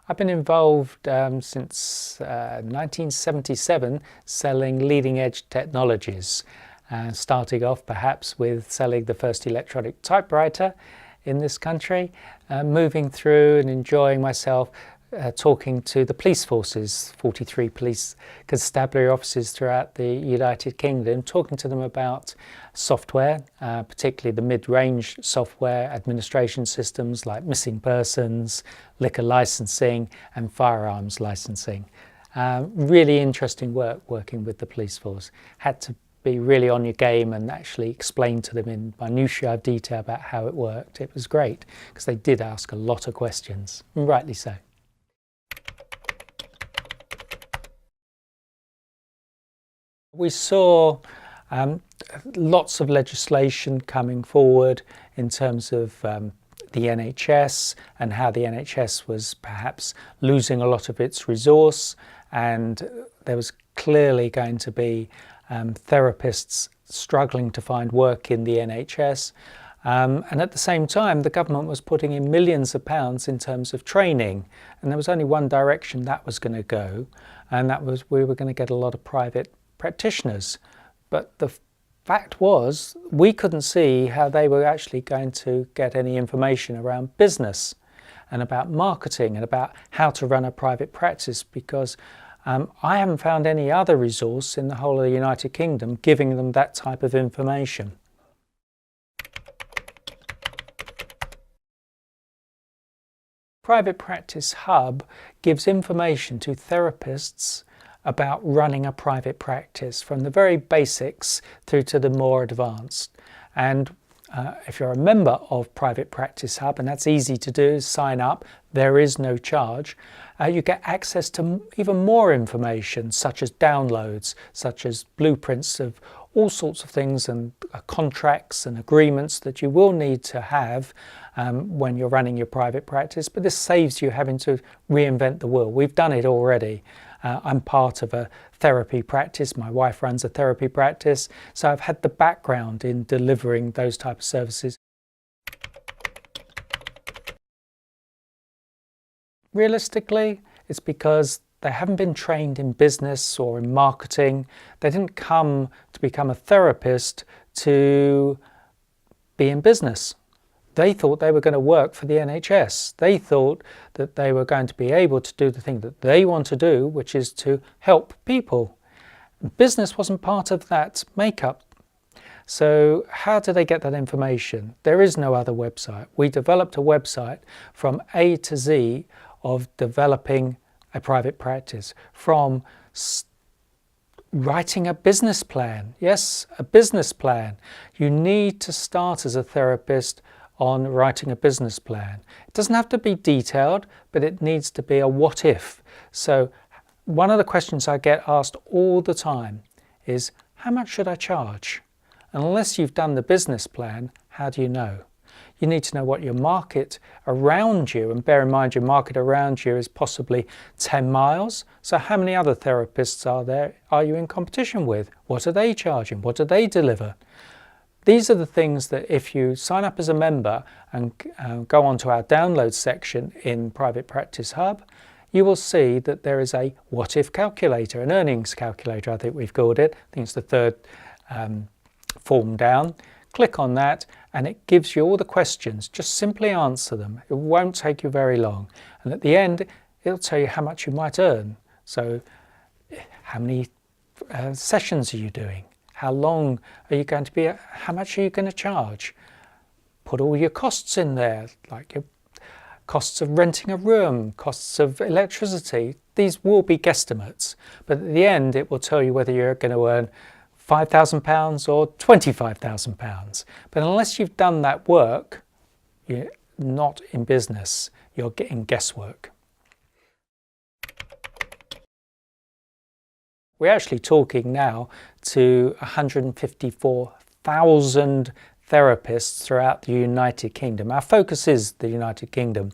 I've been involved since 1977 selling leading edge technologies, starting off perhaps with selling the first electronic typewriter in this country, moving through and enjoying myself talking to the police forces, 43 police constabulary offices throughout the United Kingdom, talking to them about software, particularly the mid-range software administration systems like missing persons, liquor licensing and firearms licensing. Really interesting work working with the police force. Had to be really on your game and actually explain to them in minutiae of detail about how it worked. It was great because they did ask a lot of questions, and rightly so. We saw lots of legislation coming forward in terms of the NHS and how the NHS was perhaps losing a lot of its resource, and there was clearly going to be therapists struggling to find work in the NHS. And at the same time, the government was putting in millions of pounds in terms of training, and there was only one direction that was going to go, and that was we were going to get a lot of private practitioners. But the fact was, we couldn't see how they were actually going to get any information around business and about marketing and about how to run a private practice, because I haven't found any other resource in the whole of the United Kingdom giving them that type of information. Private Practice Hub gives information to therapists about running a private practice, from the very basics through to the more advanced. And if you're a member of Private Practice Hub, and that's easy to do, sign up, there is no charge, you get access to even more information, such as downloads, such as blueprints of all sorts of things, and contracts and agreements that you will need to have when you're running your private practice. But this saves you having to reinvent the wheel. We've done it already. I'm part of a therapy practice. My wife runs a therapy practice, so I've had the background in delivering those type of services. Realistically, it's because they haven't been trained in business or in marketing. They didn't come to become a therapist to be in business. They thought they were going to work for the NHS. They thought that they were going to be able to do the thing that they want to do, which is to help people. Business wasn't part of that makeup. So how do they get that information? There is no other website. We developed a website from A to Z of developing a private practice, from writing a business plan. Yes, a business plan. You need to start as a therapist on writing a business plan. It doesn't have to be detailed, but it needs to be a what if. So one of the questions I get asked all the time is, how much should I charge? And unless you've done the business plan, how do you know? You need to know what your market around you, and bear in mind your market around you is possibly 10 miles. So how many other therapists are you in competition with? What are they charging? What do they deliver? These are the things that if you sign up as a member and go onto our download section in Private Practice Hub, you will see that there is a what if calculator, an earnings calculator, I think we've called it. I think it's the third form down. Click on that and it gives you all the questions. Just simply answer them. It won't take you very long. And at the end, it'll tell you how much you might earn. So how many sessions are you doing? How long are you going to be? How much are you going to charge? Put all your costs in there, like your costs of renting a room, costs of electricity. These will be guesstimates, but at the end it will tell you whether you're going to earn £5,000 or £25,000. But unless you've done that work, you're not in business. You're getting guesswork. We're actually talking now to 154,000 therapists throughout the United Kingdom. Our focus is the United Kingdom,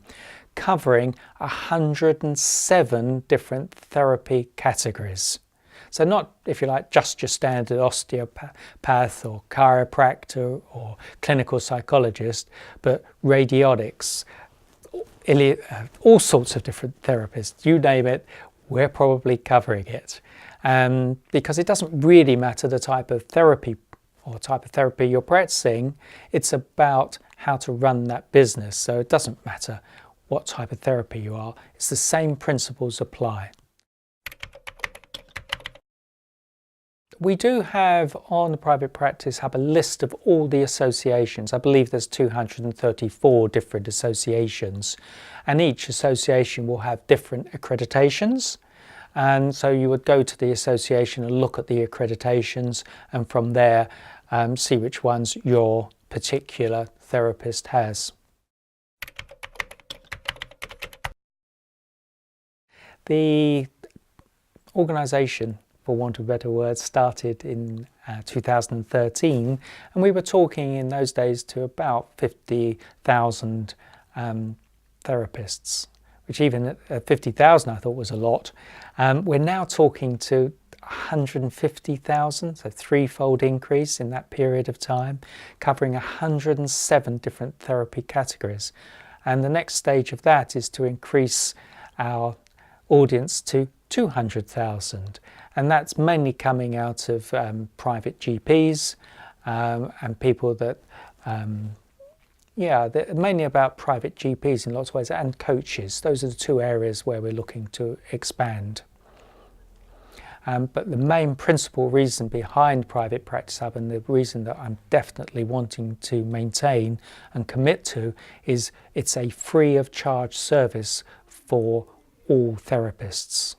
covering 107 different therapy categories. So not, if you like, just your standard osteopath or chiropractor or clinical psychologist, but radiologists, all sorts of different therapists, you name it, we're probably covering it. Because it doesn't really matter the type of therapy you're practicing, it's about how to run that business. So it doesn't matter what type of therapy you are, it's the same principles apply. We do have on the private practice hub a list of all the associations. I believe there's 234 different associations, and each association will have different accreditations. And so you would go to the association and look at the accreditations, and from there see which ones your particular therapist has. The organisation, for want of better words, started in 2013, and we were talking in those days to about 50,000 therapists, which even at 50,000 I thought was a lot. We're now talking to 150,000, so threefold increase in that period of time, covering 107 different therapy categories. And the next stage of that is to increase our audience to 200,000, and that's mainly coming out of private GPs and people that they're mainly about private GPs in lots of ways, and coaches. Those are the two areas where we're looking to expand. But the main principal reason behind Private Practice Hub, and the reason that I'm definitely wanting to maintain and commit to, is it's a free of charge service for all therapists.